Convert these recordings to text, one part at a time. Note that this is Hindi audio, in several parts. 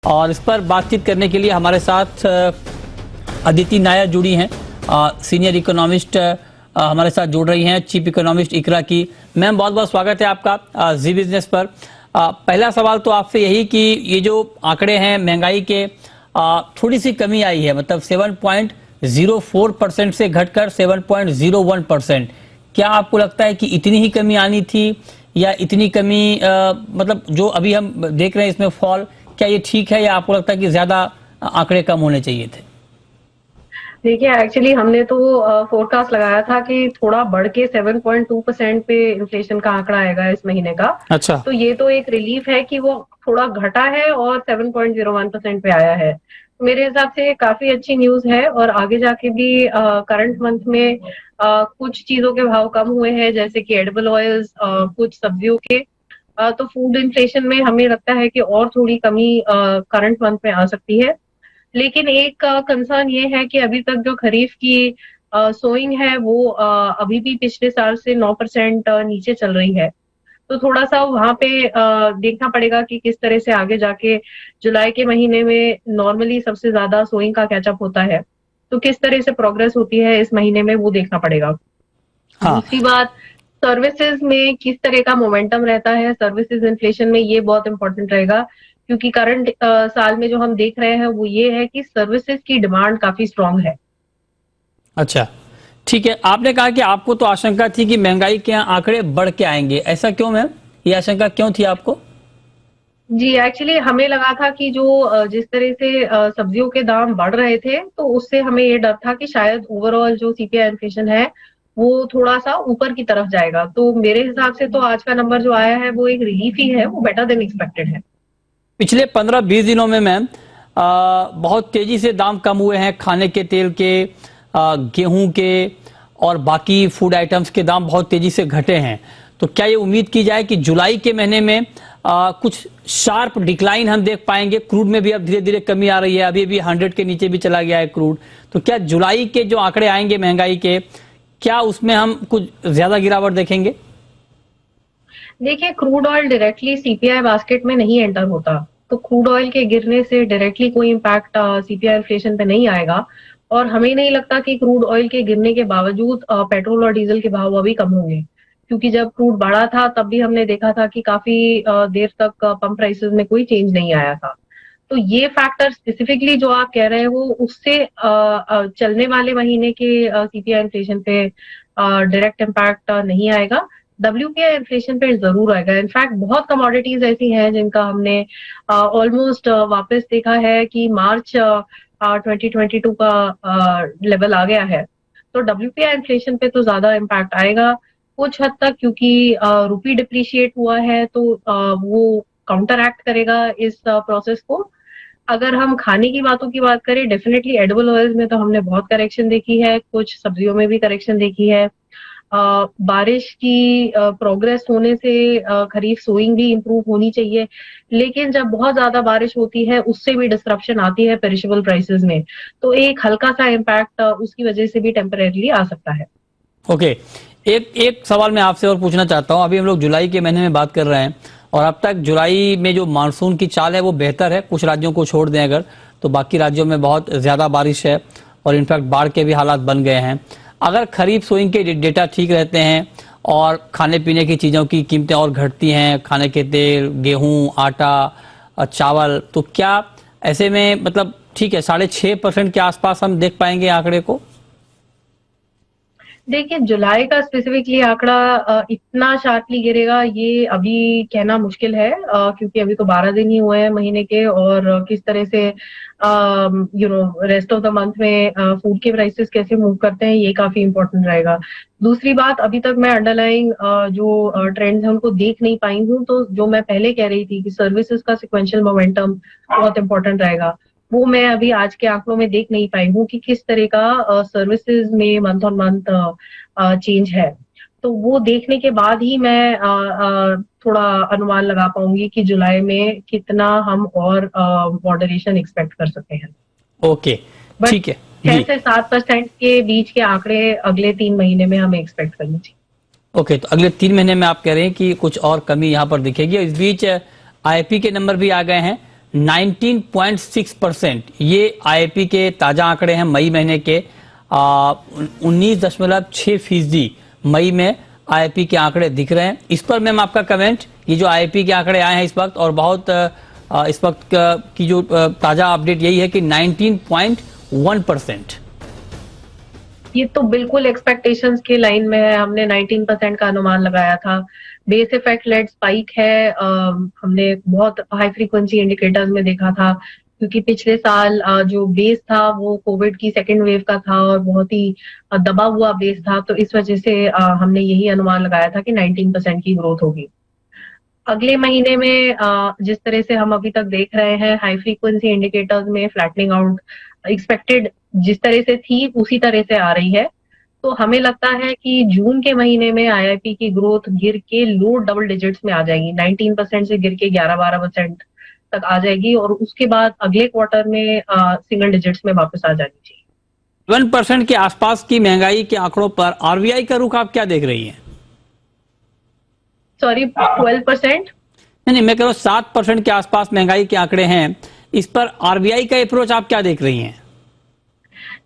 और इस पर बातचीत करने के लिए हमारे साथ अदिति नायर जुड़ी हैं, सीनियर इकोनॉमिस्ट हमारे साथ जुड़ रही हैं, चीफ इकोनॉमिस्ट इकरा की। मैम, बहुत बहुत स्वागत है आपका जी बिजनेस पर। पहला सवाल तो आपसे यही कि ये जो आंकड़े हैं महंगाई के, थोड़ी सी कमी आई है, मतलब 7.04% से घटकर 7.01%। क्या आपको लगता है कि इतनी ही कमी आनी थी, या इतनी कमी मतलब जो अभी हम देख रहे हैं इसमें फॉल, क्या ये ठीक है, या आपको लगता है कि ज्यादा आंकड़े कम होने चाहिए थे? देखिए, एक्चुअली हमने तो फोरकास्ट लगाया था कि थोड़ा बढ़ के 7.2% पे इन्फ्लेशन का आंकड़ा आएगा इस महीने का। अच्छा। तो ये तो एक रिलीफ है कि वो थोड़ा घटा है और 7.01% पे आया है। मेरे हिसाब से काफी अच्छी न्यूज है, और आगे जाके भी करंट मंथ में कुछ चीजों के भाव कम हुए हैं, जैसे कि एडिबल ऑयल्स, कुछ सब्जियों के। तो फूड इन्फ्लेशन में हमें लगता है कि और थोड़ी कमी करंट मंथ में आ सकती है। लेकिन एक कंसर्न ये है कि अभी तक जो खरीफ की सोइंग है वो अभी भी पिछले साल से 9% नीचे चल रही है। तो थोड़ा सा वहां पे देखना पड़ेगा कि किस तरह से आगे जाके जुलाई के महीने में नॉर्मली सबसे ज्यादा सोइंग का कैचअप होता है, तो किस तरह से प्रोग्रेस होती है इस महीने में वो देखना पड़ेगा। हाँ। दूसरी बात, सर्विसेज में किस तरह का मोमेंटम रहता है सर्विसेज इन्फ्लेशन में, ये बहुत इंपॉर्टेंट रहेगा, क्योंकि करंट साल में जो हम देख रहे हैं वो ये है कि सर्विसेज की डिमांड काफी स्ट्रांग है। अच्छा, ठीक है। आपने कहा कि आपको तो आशंका थी कि महंगाई के आंकड़े बढ़ के आएंगे, ऐसा क्यों मैम? ये आशंका क्यों थी आपको? जी, एक्चुअली हमें लगा था कि जो जिस तरह से सब्जियों के दाम बढ़ रहे थे, तो उससे हमें ये डर था कि शायद ओवरऑल जो सीपीआई इन्फ्लेशन है वो थोड़ा सा ऊपर की तरफ जाएगा। तो मेरे हिसाब से तो आज का नंबर जो आया है वो एक रिलीफ ही है, वो बेटर देन एक्सपेक्टेड है। पिछले 15-20 दिनों में मैम बहुत तेजी से दाम कम हुए हैं, खाने के तेल के, गेहूं के और बाकी फूड आइटम्स के दाम बहुत तेजी से घटे हैं। तो क्या ये उम्मीद की जाए कि जुलाई के महीने में कुछ शार्प डिक्लाइन हम देख पाएंगे? क्रूड में भी अब धीरे धीरे कमी आ रही है, अभी भी 100 के नीचे भी चला गया है क्रूड। तो क्या जुलाई के जो आंकड़े आएंगे महंगाई के, क्या उसमें हम कुछ ज्यादा गिरावट देखेंगे? देखिए, crude oil directly CPI basket में नहीं एंटर होता, तो क्रूड ऑयल के गिरने से डायरेक्टली कोई इम्पैक्ट सीपीआई इन्फ्लेशन पे नहीं आएगा। और हमें नहीं लगता कि क्रूड ऑयल के गिरने के बावजूद पेट्रोल और डीजल के भाव अभी कम होंगे, क्योंकि जब क्रूड बढ़ा था तब भी हमने देखा था कि काफी देर तक पंप प्राइसेस में कोई चेंज नहीं आया था। तो ये फैक्टर स्पेसिफिकली जो आप कह रहे हो उससे चलने वाले महीने के सीपीआई इन्फ्लेशन पे डायरेक्ट इम्पैक्ट नहीं आएगा। डब्ल्यूपीआई इन्फ्लेशन पे जरूर आएगा। इनफैक्ट बहुत कमोडिटीज ऐसी हैं जिनका हमने ऑलमोस्ट वापस देखा है कि मार्च 2022 का लेवल आ गया है। तो डब्ल्यूपीआई इन्फ्लेशन पे तो ज्यादा इम्पैक्ट आएगा कुछ हद तक, क्योंकि रुपी डिप्रिशिएट हुआ है, तो वो काउंटर एक्ट करेगा इस प्रोसेस को। अगर हम खाने की बातों की बात करें, डेफिनेटली एडिबल ऑयल्स में तो हमने बहुत करेक्शन देखी है, कुछ सब्जियों में भी करेक्शन देखी है। बारिश की प्रोग्रेस होने से खरीफ सोइंग भी इम्प्रूव होनी चाहिए, लेकिन जब बहुत ज्यादा बारिश होती है उससे भी डिस्ट्रप्शन आती है पेरिशेबल प्राइसेस में, तो एक हल्का सा इम्पैक्ट उसकी वजह से भी टेम्परेरीली आ सकता है। ओके, एक सवाल मैं आपसे और पूछना चाहता हूं। अभी हम लोग जुलाई के महीने में बात कर रहे हैं, और अब तक जुलाई में जो मानसून की चाल है वो बेहतर है। कुछ राज्यों को छोड़ दें अगर, तो बाकी राज्यों में बहुत ज्यादा बारिश है, और इनफैक्ट बाढ़ के भी हालात बन गए हैं। अगर खरीफ सोइंग के डेटा ठीक रहते हैं और खाने पीने की चीज़ों की कीमतें और घटती हैं, खाने के तेल, गेहूं, आटा, चावल, तो क्या ऐसे में मतलब ठीक है 6.5% के आसपास हम देख पाएंगे आंकड़े को? देखिए, जुलाई का स्पेसिफिकली आंकड़ा इतना शार्पली गिरेगा ये अभी कहना मुश्किल है, क्योंकि अभी तो 12 दिन ही हुए हैं महीने के, और किस तरह से रेस्ट ऑफ द मंथ में फूड के प्राइसेस कैसे मूव करते हैं ये काफी इंपॉर्टेंट रहेगा। दूसरी बात, अभी तक मैं अंडरलाइंग जो ट्रेंड्स हैं उनको देख नहीं पाई हूँ, तो जो मैं पहले कह रही थी कि सर्विसेज का सिक्वेंशियल मोमेंटम बहुत इंपॉर्टेंट रहेगा, वो मैं अभी आज के आंकड़ों में देख नहीं पाई हूँ कि किस तरह का सर्विसेज में मंथ ऑन मंथ चेंज है। तो वो देखने के बाद ही मैं थोड़ा अनुमान लगा पाऊंगी कि जुलाई में कितना हम और मॉडरेशन एक्सपेक्ट कर सकते हैं। ओके, बट ठीक है 6 जी। से 7% के बीच के आंकड़े अगले 3 महीने में हमें एक्सपेक्ट करनी चाहिए। ओके, तो अगले 3 महीने में आप कह रहे हैं कि कुछ और कमी यहाँ पर दिखेगी। इस बीच आईपी के नंबर भी आ गए हैं, 19.6%। ये आईआईपी के ताजा आंकड़े हैं मई महीने के। 19.6% मई में आईआईपी के आंकड़े दिख रहे हैं। इस पर मैम आपका कमेंट, ये जो आईआईपी के आंकड़े आए हैं इस वक्त, और बहुत इस वक्त की जो ताजा अपडेट यही है कि 19.1%। ये तो बिल्कुल एक्सपेक्टेशंस के लाइन में है। हमने 19% का अनुमान लगाया था। बेस इफेक्ट लेड स्पाइक है, हमने बहुत हाई फ्रीक्वेंसी इंडिकेटर्स में देखा था, क्योंकि पिछले साल जो बेस था वो कोविड की सेकेंड वेव का था और बहुत ही दबा हुआ बेस था, तो इस वजह से हमने यही अनुमान लगाया था कि 19% की ग्रोथ होगी। अगले महीने में जिस तरह से हम अभी तक देख रहे हैं, हाई फ्रीक्वेंसी इंडिकेटर्स में फ्लैटनिंग आउट एक्सपेक्टेड जिस तरह से थी उसी तरह से आ रही है। तो हमें लगता है कि जून के महीने में आईआईपी की ग्रोथ गिर के लो डबल डिजिट्स में आ जाएगी, 19% से गिर के 11-12% तक आ जाएगी, और उसके बाद अगले क्वार्टर में सिंगल डिजिट्स में वापस आ जानी चाहिए। 1% के आसपास की महंगाई के आंकड़ों पर आरबीआई का रुख आप क्या देख रही हैं? सॉरी, 12%? नहीं, मैं कह रहा हूँ 7% के आसपास महंगाई के आंकड़े हैं, इस पर आरबीआई का अप्रोच आप क्या देख रही हैं?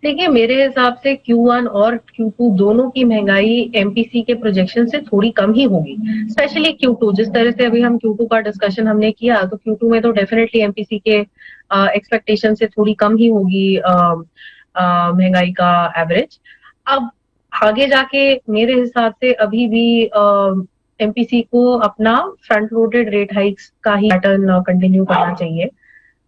देखिए, मेरे हिसाब से Q1 और Q2 दोनों की महंगाई एमपीसी के प्रोजेक्शन से थोड़ी कम ही होगी, स्पेशली Q2। जिस तरह से अभी हम Q2 का डिस्कशन हमने किया, तो Q2 में तो डेफिनेटली एमपीसी के एक्सपेक्टेशन से थोड़ी कम ही होगी महंगाई का एवरेज। अब आगे जाके मेरे हिसाब से अभी भी एमपीसी को अपना फ्रंट लोडेड रेट हाइक्स का ही पैटर्न कंटिन्यू करना चाहिए।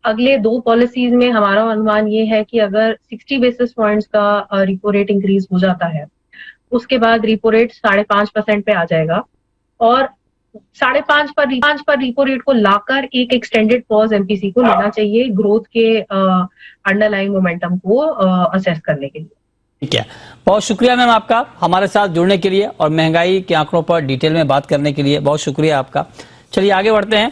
अगले 2 पॉलिसीज में हमारा अनुमान ये है कि अगर 60 बेसिस पॉइंट्स का रिपो रेट इंक्रीज हो जाता है, उसके बाद रिपो रेट 5.5% पे आ जाएगा, और 5.5 पर रिपो रेट को लाकर एक एक्सटेंडेड पॉज एमपीसी को लेना चाहिए ग्रोथ के अंडरलाइंग मोमेंटम को असेस करने के लिए। ठीक है, बहुत शुक्रिया मैम आपका हमारे साथ जुड़ने के लिए और महंगाई के आंकड़ों पर डिटेल में बात करने के लिए बहुत शुक्रिया आपका। चलिए आगे बढ़ते हैं।